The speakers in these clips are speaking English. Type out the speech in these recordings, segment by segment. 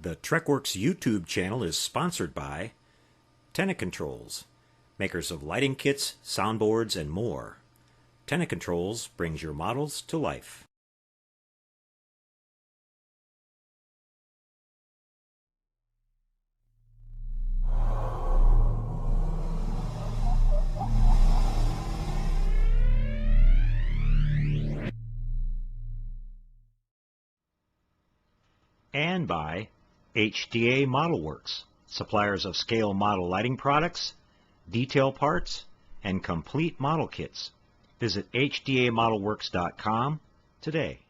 The TrekWorks YouTube channel is sponsored by Tenant Controls, makers of lighting kits, soundboards, and more. Tenant Controls brings your models to life. And by HDA Model Works, suppliers of scale model lighting products, detail parts, and complete model kits. Visit HDAModelWorks.com today.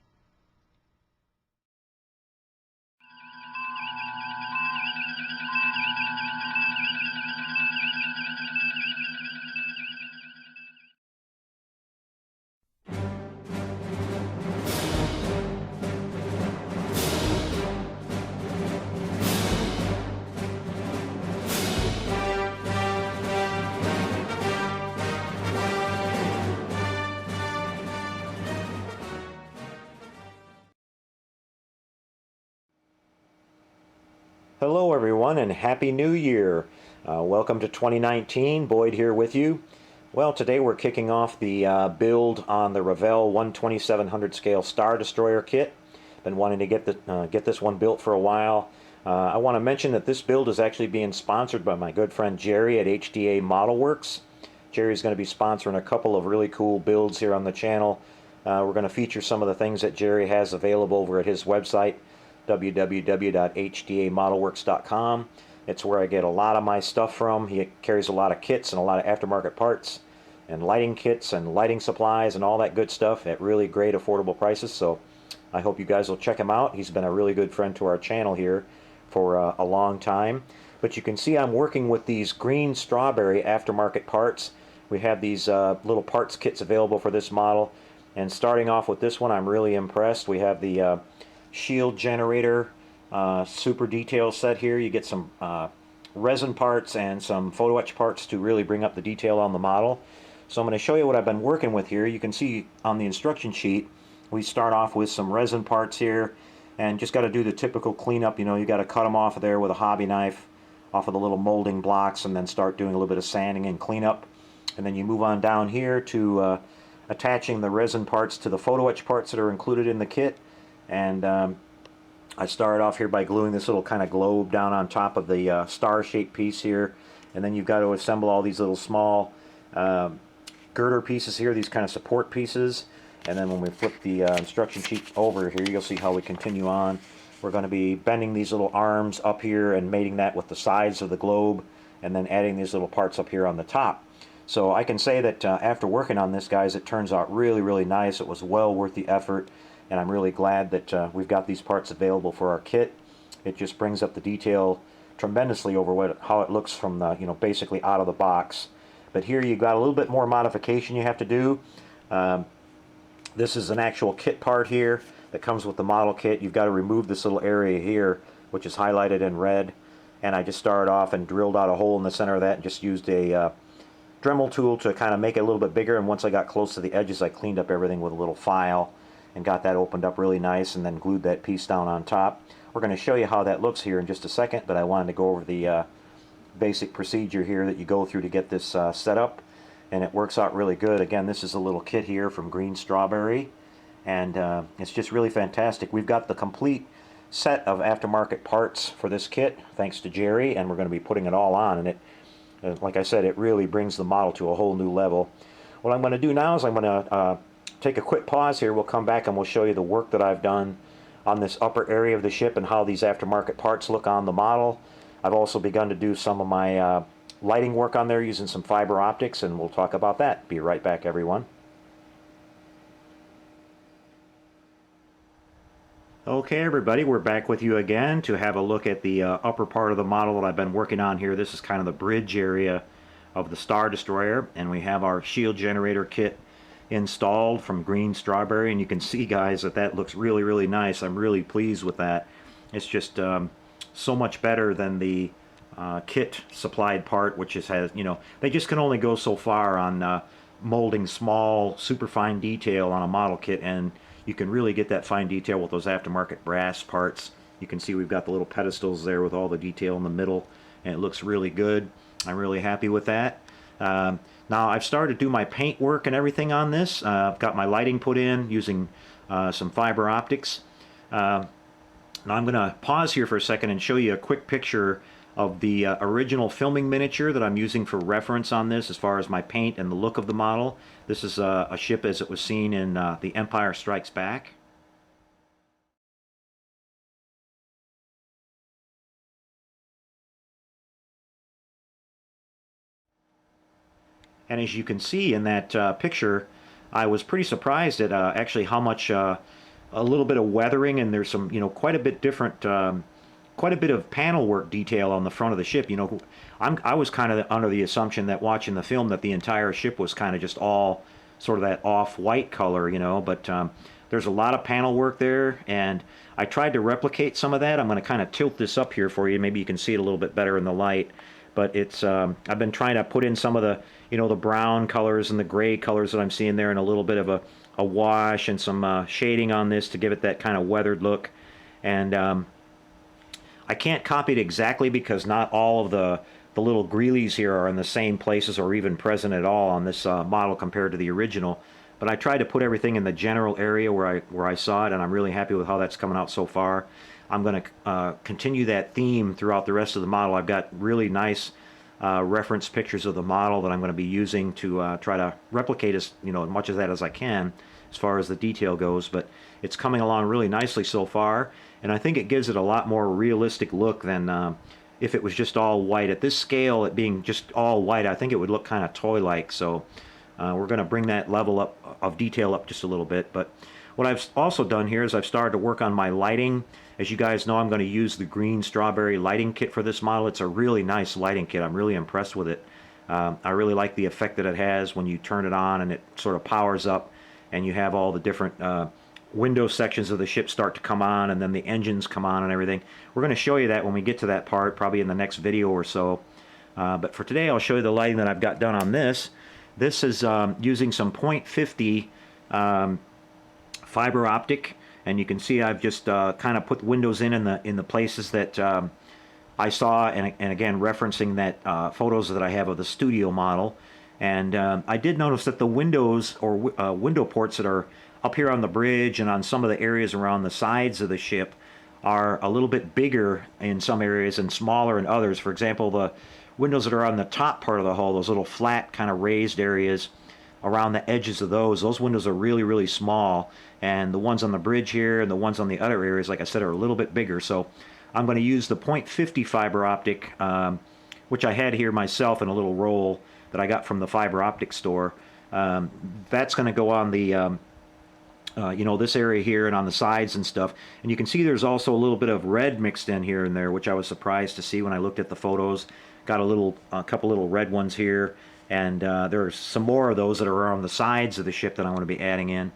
Hello everyone and Happy New Year. Welcome to 2019. Boyd here with you. Well, today we're kicking off the build on the Revell 1/2700 scale Star Destroyer kit. Been wanting to get this one built for a while. I want to mention that this build is actually being sponsored by my good friend Jerry at HDA Model Works. Jerry's going to be sponsoring a couple of really cool builds here on the channel. We're going to feature some of the things that Jerry has available over at his website, www.hdamodelworks.com. It's where I get a lot of my stuff from. He carries a lot of kits and a lot of aftermarket parts and lighting kits and lighting supplies and all that good stuff at really great affordable prices. So I hope you guys will check him out. He's been a really good friend to our channel here for a long time. But you can see I'm working with these green strawberry aftermarket parts. We have these little parts kits available for this model. And starting off with this one, I'm really impressed. We have the shield generator super detail set here. You get some resin parts and some photo etch parts to really bring up the detail on the model. So I'm going to show you what I've been working with here. You can see on the instruction sheet we start off with some resin parts here and just got to do the typical cleanup. You know, you got to cut them off of there with a hobby knife off of the little molding blocks and then start doing a little bit of sanding and cleanup. And then you move on down here to attaching the resin parts to the photo etch parts that are included in the kit. And I started off here by gluing this little kind of globe down on top of the star-shaped piece here, and then you've got to assemble all these little small girder pieces here, these kind of support pieces. And then when we flip the instruction sheet over here, you'll see how we continue on. We're going to be bending these little arms up here and mating that with the sides of the globe, and then adding these little parts up here on the top. So I can say that after working on this, guys, it turns out really, really nice. It was well worth the effort. And I'm really glad that we've got these parts available for our kit. It just brings up the detail tremendously over how it looks from the, basically out of the box. But here you've got a little bit more modification you have to do. This is an actual kit part here that comes with the model kit. You've got to remove this little area here, which is highlighted in red. And I just started off and drilled out a hole in the center of that and just used a Dremel tool to kind of make it a little bit bigger. And once I got close to the edges, I cleaned up everything with a little file and got that opened up really nice, and then glued that piece down on top. We're going to show you how that looks here in just a second, but I wanted to go over the basic procedure here that you go through to get this set up, and it works out really good. Again, this is a little kit here from Green Strawberry, and it's just really fantastic. We've got the complete set of aftermarket parts for this kit, thanks to Jerry, and we're going to be putting it all on, and it, like I said, it really brings the model to a whole new level. What I'm going to do now is I'm going to take a quick pause here. We'll come back and we'll show you the work that I've done on this upper area of the ship and how these aftermarket parts look on the model. I've also begun to do some of my lighting work on there using some fiber optics, and we'll talk about that. Be right back, everyone. Okay, everybody, we're back with you again to have a look at the upper part of the model that I've been working on here. This is kind of the bridge area of the Star Destroyer, and we have our shield generator kit installed from Green Strawberry, and you can see, guys, that looks really, really nice. I'm really pleased with that. It's just so much better than the kit supplied part, which has, they just can only go so far on molding small, super fine detail on a model kit, and you can really get that fine detail with those aftermarket brass parts. You can see we've got the little pedestals there with all the detail in the middle, and it looks really good. I'm really happy with that. Now I've started to do my paint work and everything on this. I've got my lighting put in using some fiber optics. Now I'm going to pause here for a second and show you a quick picture of the original filming miniature that I'm using for reference on this as far as my paint and the look of the model. This is a ship as it was seen in The Empire Strikes Back. And as you can see in that picture, I was pretty surprised at actually how much a little bit of weathering, and there's some, quite a bit different, quite a bit of panel work detail on the front of the ship. I was kind of under the assumption that watching the film that the entire ship was kind of just all sort of that off-white color, but there's a lot of panel work there, and I tried to replicate some of that. I'm going to kind of tilt this up here for you. Maybe you can see it a little bit better in the light. But it's I've been trying to put in some of the the brown colors and the gray colors that I'm seeing there, and a little bit of a wash and some shading on this to give it that kind of weathered look. And I can't copy it exactly because not all of the little greelies here are in the same places or even present at all on this model compared to the original. But I tried to put everything in the general area where I saw it, and I'm really happy with how that's coming out so far. I'm going to continue that theme throughout the rest of the model. I've got really nice reference pictures of the model that I'm going to be using to try to replicate as much of that as I can as far as the detail goes. But it's coming along really nicely so far, and I think it gives it a lot more realistic look than if it was just all white. At this scale, it being just all white, I think it would look kind of toy-like. So we're going to bring that level up of detail up just a little bit. But what I've also done here is I've started to work on my lighting. As you guys know, I'm going to use the green strawberry lighting kit for this model. It's a really nice lighting kit. I'm really impressed with it. I really like the effect that it has when you turn it on and it sort of powers up, and you have all the different window sections of the ship start to come on, and then the engines come on and everything. We're going to show you that when we get to that part, probably in the next video or so. But for today, I'll show you the lighting that I've got done on this. This is using some .50 fiber optic. And you can see I've just kind of put windows in the places that I saw, and again referencing that photos that I have of the studio model. And I did notice that the windows or window ports that are up here on the bridge and on some of the areas around the sides of the ship are a little bit bigger in some areas and smaller in others. For example, the windows that are on the top part of the hull, those little flat kind of raised areas around the edges of those windows are really, really small, and the ones on the bridge here and the ones on the other areas, like I said, are a little bit bigger. So I'm going to use the .50 fiber optic, which I had here myself in a little roll that I got from the fiber optic store. That's going to go on the this area here and on the sides and stuff. And you can see there's also a little bit of red mixed in here and there, which I was surprised to see when I looked at the photos. Got a couple little red ones here. And there's some more of those that are on the sides of the ship that I'm going to be adding in.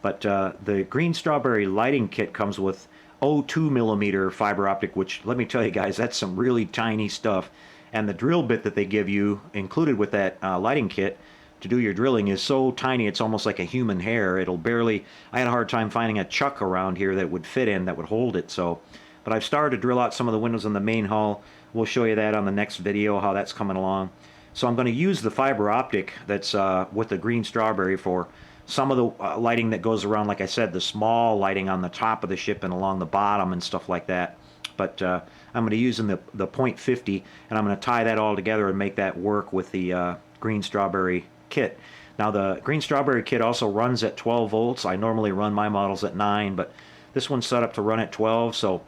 But the green strawberry lighting kit comes with 0.2 millimeter fiber optic, which, let me tell you guys, that's some really tiny stuff. And the drill bit that they give you included with that lighting kit to do your drilling is so tiny it's almost like a human hair. It'll barely, I had a hard time finding a chuck around here that would fit in, that would hold it. But I've started to drill out some of the windows in the main hull. We'll show you that on the next video, how that's coming along. So I'm going to use the fiber optic that's with the green strawberry for some of the lighting that goes around, like I said, the small lighting on the top of the ship and along the bottom and stuff like that. But I'm going to use the .50, and I'm going to tie that all together and make that work with the green strawberry kit. Now the green strawberry kit also runs at 12 volts. I normally run my models at 9, but this one's set up to run at 12. So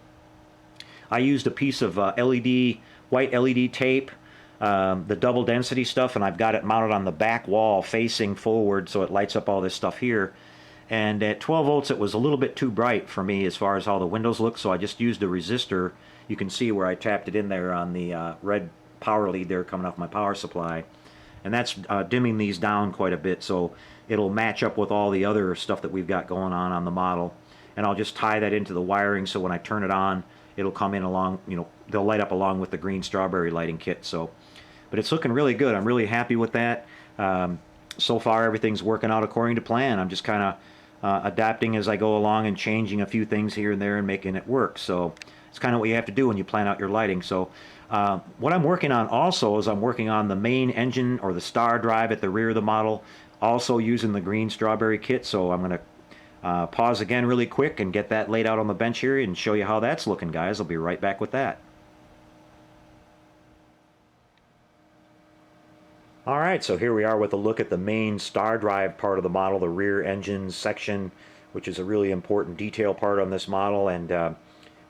I used a piece of white LED tape, the double density stuff, and I've got it mounted on the back wall facing forward so it lights up all this stuff here. And at 12 volts it was a little bit too bright for me as far as how the windows look, so I just used a resistor. You can see where I tapped it in there on the red power lead there coming off my power supply, and that's dimming these down quite a bit so it'll match up with all the other stuff that we've got going on the model. And I'll just tie that into the wiring so when I turn it on it'll come in along, they'll light up along with the green strawberry lighting kit. But it's looking really good. I'm really happy with that. So far, everything's working out according to plan. I'm just kind adapting as I go along and changing a few things here and there and making it work. So it's kind of what you have to do when you plan out your lighting. So what I'm working on also is I'm working on the main engine or the star drive at the rear of the model, also using the green strawberry kit. So I'm going to pause again really quick and get that laid out on the bench here and show you how that's looking, guys. I'll be right back with that. Alright, so here we are with a look at the main star drive part of the model, the rear engine section, which is a really important detail part on this model, and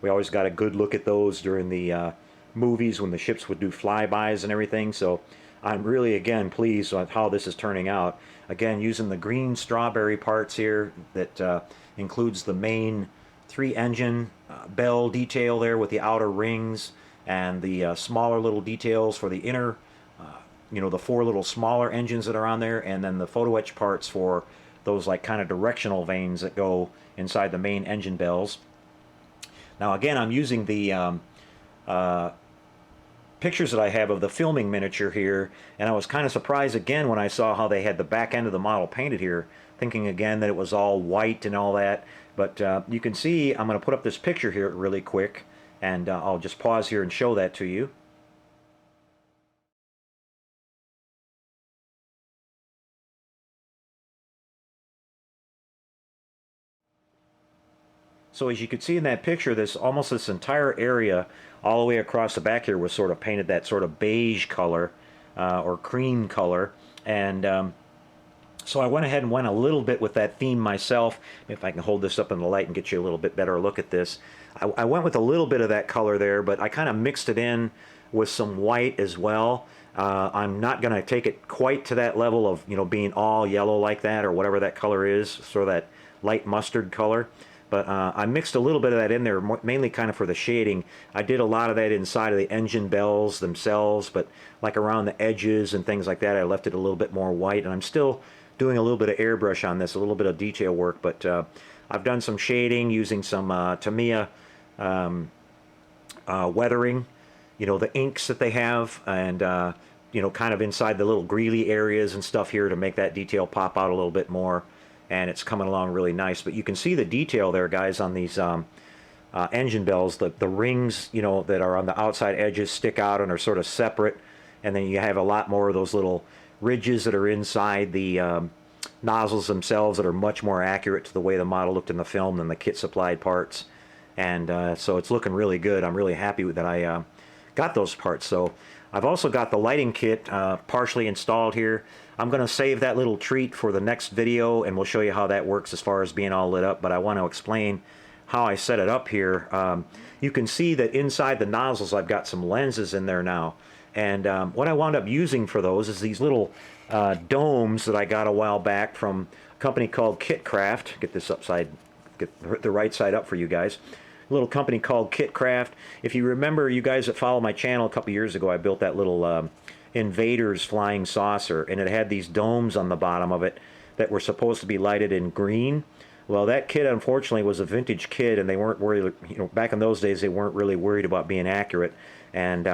we always got a good look at those during the movies when the ships would do flybys and everything. So I'm really, again, pleased with how this is turning out. Again, using the green strawberry parts here that includes the main 3-engine bell detail there with the outer rings and the smaller little details for the inner, the 4 little smaller engines that are on there, and then the photo etch parts for those like kind of directional vanes that go inside the main engine bells. Now again, I'm using the pictures that I have of the filming miniature here, and I was kind of surprised again when I saw how they had the back end of the model painted here, thinking again that it was all white and all that. But you can see, I'm going to put up this picture here really quick, and I'll just pause here and show that to you. So as you can see in that picture, this entire area all the way across the back here was sort of painted that sort of beige color or cream color, and so I went ahead and went a little bit with that theme myself. If I can hold this up in the light and get you a little bit better look at this. I went with a little bit of that color there, but I kind of mixed it in with some white as well. I'm not going to take it quite to that level of being all yellow like that or whatever that color is, sort of that light mustard color. But I mixed a little bit of that in there, mainly kind of for the shading. I did a lot of that inside of the engine bells themselves, but like around the edges and things like that, I left it a little bit more white. And I'm still doing a little bit of airbrush on this, a little bit of detail work, but I've done some shading using some Tamiya weathering, the inks that they have, and kind of inside the little greeley areas and stuff here to make that detail pop out a little bit more. And it's coming along really nice. But you can see the detail there, guys, on these engine bells. The rings, that are on the outside edges stick out and are sort of separate. And then you have a lot more of those little ridges that are inside the nozzles themselves that are much more accurate to the way the model looked in the film than the kit supplied parts. And so it's looking really good. I'm really happy that I got those parts. So I've also got the lighting kit partially installed here. I'm going to save that little treat for the next video, and we'll show you how that works as far as being all lit up, but I want to explain how I set it up here. You can see that inside the nozzles I've got some lenses in there now, and what I wound up using for those is these little domes that I got a while back from a company called Kitcraft. Get this upside, get the right side up for you guys. A little company called Kitcraft. If you remember, you guys that follow my channel, a couple years ago I built that little Invaders flying saucer, and it had these domes on the bottom of it that were supposed to be lighted in green. Well, that kit unfortunately was a vintage kit, and they weren't worried, back in those days they weren't really worried about being accurate, and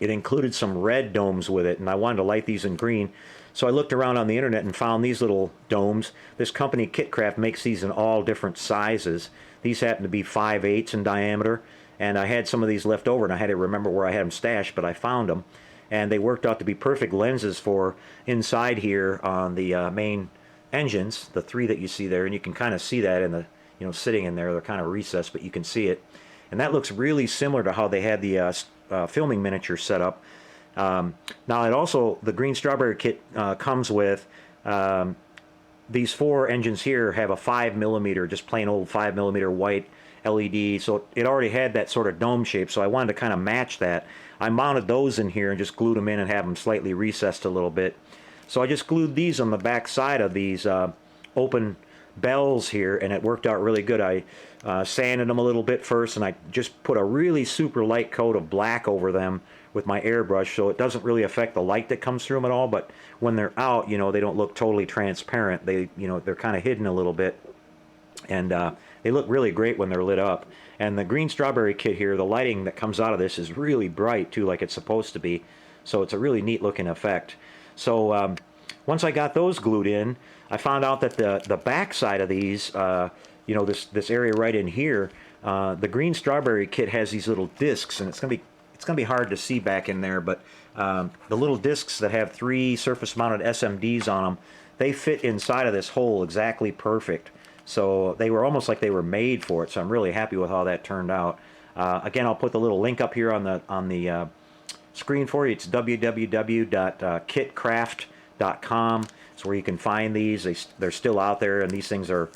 it included some red domes with it, and I wanted to light these in green. So I looked around on the internet and found these little domes. This company Kitcraft makes these in all different sizes. These happen to be 5/8 in diameter, and I had some of these left over, and I had to remember where I had them stashed, but I found them. And they worked out to be perfect lenses for inside here on the main engines, the 3 that you see there, and you can kind of see that in the, sitting in there. They're kind of recessed, but you can see it. And that looks really similar to how they had the filming miniature set up. Now, it also, the green strawberry kit comes with these 4 engines here have a 5mm, just plain old 5mm white LED, so it already had that sort of dome shape, so I wanted to kind of match that. I mounted those in here and just glued them in and have them slightly recessed a little bit. So I just glued these on the back side of these open bells here, and it worked out really good. I sanded them a little bit first, and I just put a really super light coat of black over them with my airbrush, so it doesn't really affect the light that comes through them at all, but when they're out, they don't look totally transparent. They're kind of hidden a little bit, and they look really great when they're lit up. And the green strawberry kit here, the lighting that comes out of this is really bright too, like it's supposed to be, so it's a really neat looking effect. So once I got those glued in, I found out that the back side of these, you know, this area right in here, the green strawberry kit has these little discs, and it's gonna be hard to see back in there, but the little discs that have 3 surface-mounted SMDs on them, they fit inside of this hole exactly perfect. So they were almost like they were made for it. So I'm really happy with how that turned out. Again, I'll put the little link up here on the screen for you. It's www.kitcraft.com. It's where you can find these. They're still out there, and these things are,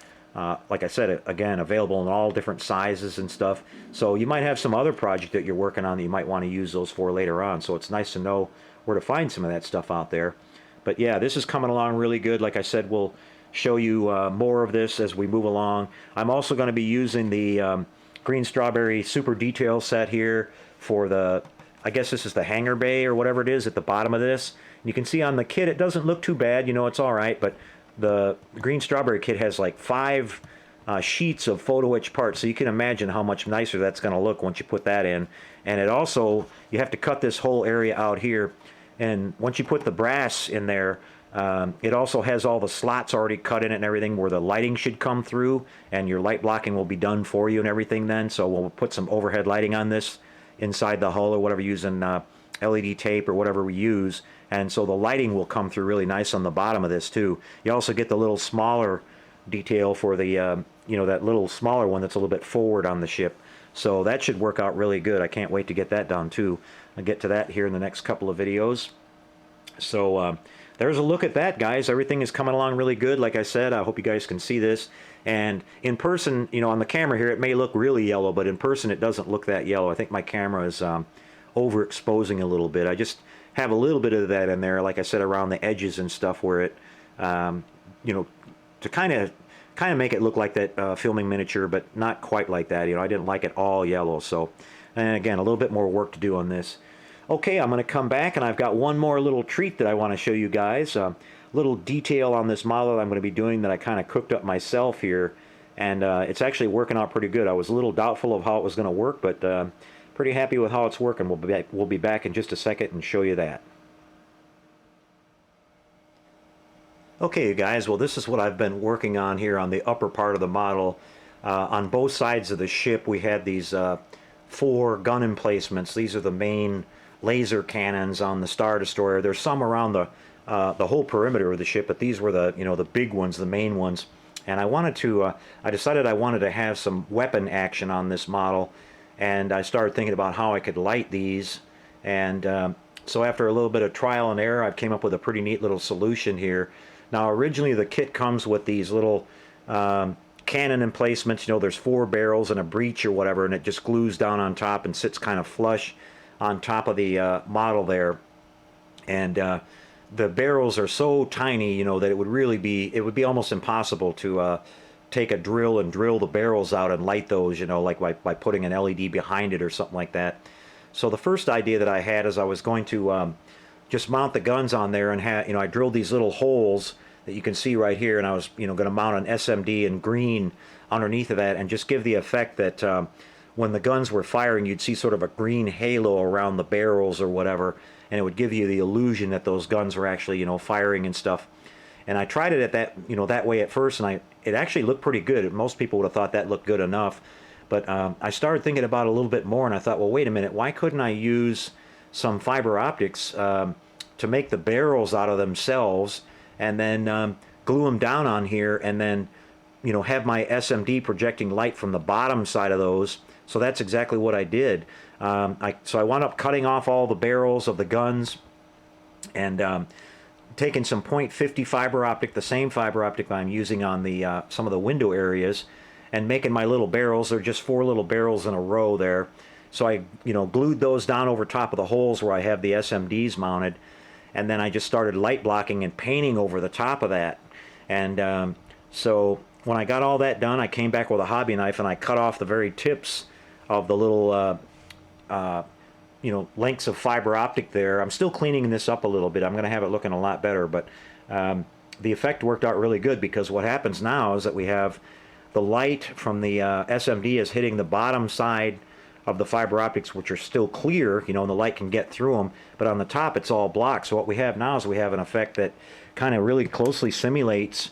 like I said, again, available in all different sizes and stuff. So you might have some other project that you're working on that you might want to use those for later on. So it's nice to know where to find some of that stuff out there. But yeah, this is coming along really good. Like I said, we'll show you more of this as we move along. I'm also going to be using the green strawberry super detail set here for the, I guess this is the hanger bay or whatever it is at the bottom of this. You can see on the kit it doesn't look too bad, you know, it's all right, but the green strawberry kit has like 5 sheets of photo etch parts, so you can imagine how much nicer that's going to look once you put that in. And it also, you have to cut this whole area out here, and once you put the brass in there, it also has all the slots already cut in it and everything where the lighting should come through, and your light blocking will be done for you and everything then. So we'll put some overhead lighting on this inside the hull or whatever, using LED tape or whatever we use, and so the lighting will come through really nice on the bottom of this too. You also get the little smaller detail for the you know, that little smaller one that's a little bit forward on the ship. So that should work out really good. I can't wait to get that done too. I'll get to that here in the next couple of videos. So there's a look at that, guys. Everything is coming along really good. Like I said, I hope you guys can see this. And in person, you know, on the camera here, it may look really yellow, but in person, it doesn't look that yellow. I think my camera is overexposing a little bit. I just have a little bit of that in there, like I said, around the edges and stuff where it, you know, to kind of make it look like that filming miniature, but not quite like that. You know, I didn't like it all yellow. So, and again, a little bit more work to do on this. Okay, I'm going to come back, and I've got one more little treat that I want to show you guys. Little detail on this model that I'm going to be doing that I kind of cooked up myself here, and it's actually working out pretty good. I was a little doubtful of how it was going to work, but pretty happy with how it's working. We'll be back in just a second and show you that. Okay, you guys, well, this is what I've been working on here on the upper part of the model. On both sides of the ship, we had these 4 gun emplacements. These are the main laser cannons on the Star Destroyer. There's some around the whole perimeter of the ship, but these were the, you know, the big ones, the main ones. And I wanted to, I decided I wanted to have some weapon action on this model, and I started thinking about how I could light these. And so after a little bit of trial and error, I came up with a pretty neat little solution here. Now, originally the kit comes with these little cannon emplacements. You know, there's 4 barrels and a breech or whatever, and it just glues down on top and sits kind of flush on top of the model there. And the barrels are so tiny, you know, that it would be almost impossible to take a drill and drill the barrels out and light those, you know, like by putting an LED behind it or something like that. So the first idea that I had is I was going to just mount the guns on there, and you know, I drilled these little holes that you can see right here, and I was, you know, going to mount an SMD in green underneath of that, and just give the effect that when the guns were firing, you'd see sort of a green halo around the barrels or whatever, and it would give you the illusion that those guns were actually, you know, firing and stuff. And I tried it at that, you know, that way at first, and it actually looked pretty good. Most people would have thought that looked good enough, but I started thinking about it a little bit more, and I thought, well, wait a minute, why couldn't I use some fiber optics to make the barrels out of themselves, and then glue them down on here, and then, you know, have my SMD projecting light from the bottom side of those. So that's exactly what I did. So I wound up cutting off all the barrels of the guns, and taking some .50 fiber optic, the same fiber optic I'm using on the some of the window areas, and making my little barrels. They're just 4 little barrels in a row there. So I, you know, glued those down over top of the holes where I have the SMDs mounted, and then I just started light blocking and painting over the top of that. And so when I got all that done, I came back with a hobby knife, and I cut off the very tips of the little you know, lengths of fiber optic there. I'm still cleaning this up a little bit. I'm going to have it looking a lot better, but the effect worked out really good, because what happens now is that we have the light from the SMD is hitting the bottom side of the fiber optics, which are still clear, you know, and the light can get through them, but on the top it's all blocked. So what we have now is we have an effect that kind of really closely simulates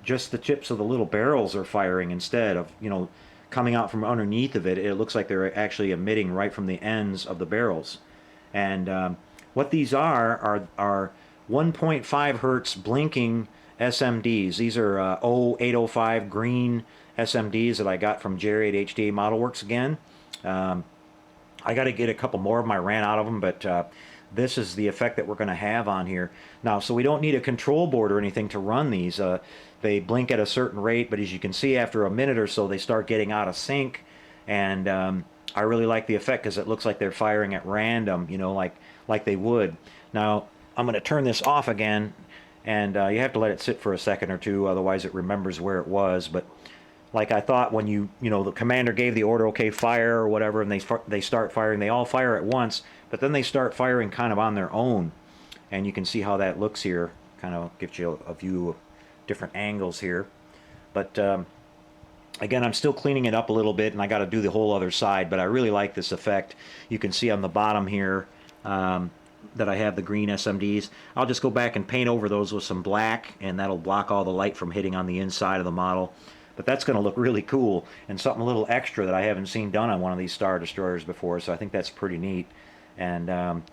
just the tips of the little barrels are firing instead of, you know, coming out from underneath of it. It looks like they're actually emitting right from the ends of the barrels. And what these are 1.5 hertz blinking SMDs. These are 0805 green SMDs that I got from Jerry at HDA Model Works again. I got to get a couple more of them. I ran out of them, but this is the effect that we're going to have on here. Now, so we don't need a control board or anything to run these. They blink at a certain rate, but as you can see, after a minute or so, they start getting out of sync. And I really like the effect because it looks like they're firing at random, you know, like they would. Now, I'm going to turn this off again, and you have to let it sit for a second or two, otherwise it remembers where it was. But like I thought, when you know, the commander gave the order, okay, fire or whatever, and they start firing, they all fire at once, but then they start firing kind of on their own. And you can see how that looks here. Kind of gives you a view of different angles here. But again, I'm still cleaning it up a little bit, and I got to do the whole other side, but I really like this effect. You can see on the bottom here that I have the green SMDs. I'll just go back and paint over those with some black, and that'll block all the light from hitting on the inside of the model. But that's going to look really cool, and something a little extra that I haven't seen done on one of these Star Destroyers before, so I think that's pretty neat. And I'm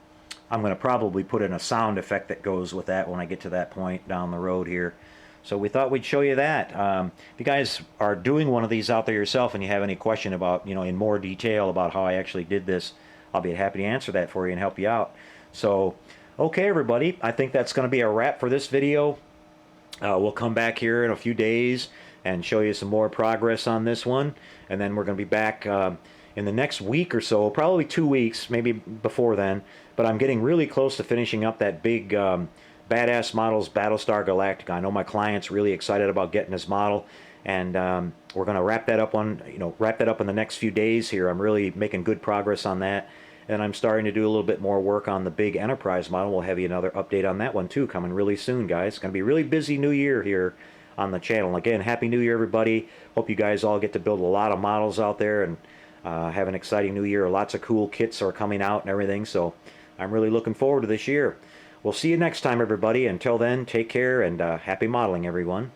going to probably put in a sound effect that goes with that when I get to that point down the road here. So we thought we'd show you that. If you guys are doing one of these out there yourself and you have any question about, you know, in more detail about how I actually did this, I'll be happy to answer that for you and help you out. So, okay, everybody, I think that's going to be a wrap for this video. We'll come back here in a few days and show you some more progress on this one. And then we're going to be back in the next week or so, probably 2 weeks, maybe before then. But I'm getting really close to finishing up that big Badass Models Battlestar Galactica. I know my client's really excited about getting this model, and we're going to wrap that up in the next few days here. I'm really making good progress on that, and I'm starting to do a little bit more work on the big Enterprise model. We'll have you another update on that one too, coming really soon, guys. It's going to be a really busy new year here on the channel. Again, Happy New Year, everybody. Hope you guys all get to build a lot of models out there and have an exciting new year. Lots of cool kits are coming out and everything, so I'm really looking forward to this year. We'll see you next time, everybody. Until then, take care and happy modeling, everyone.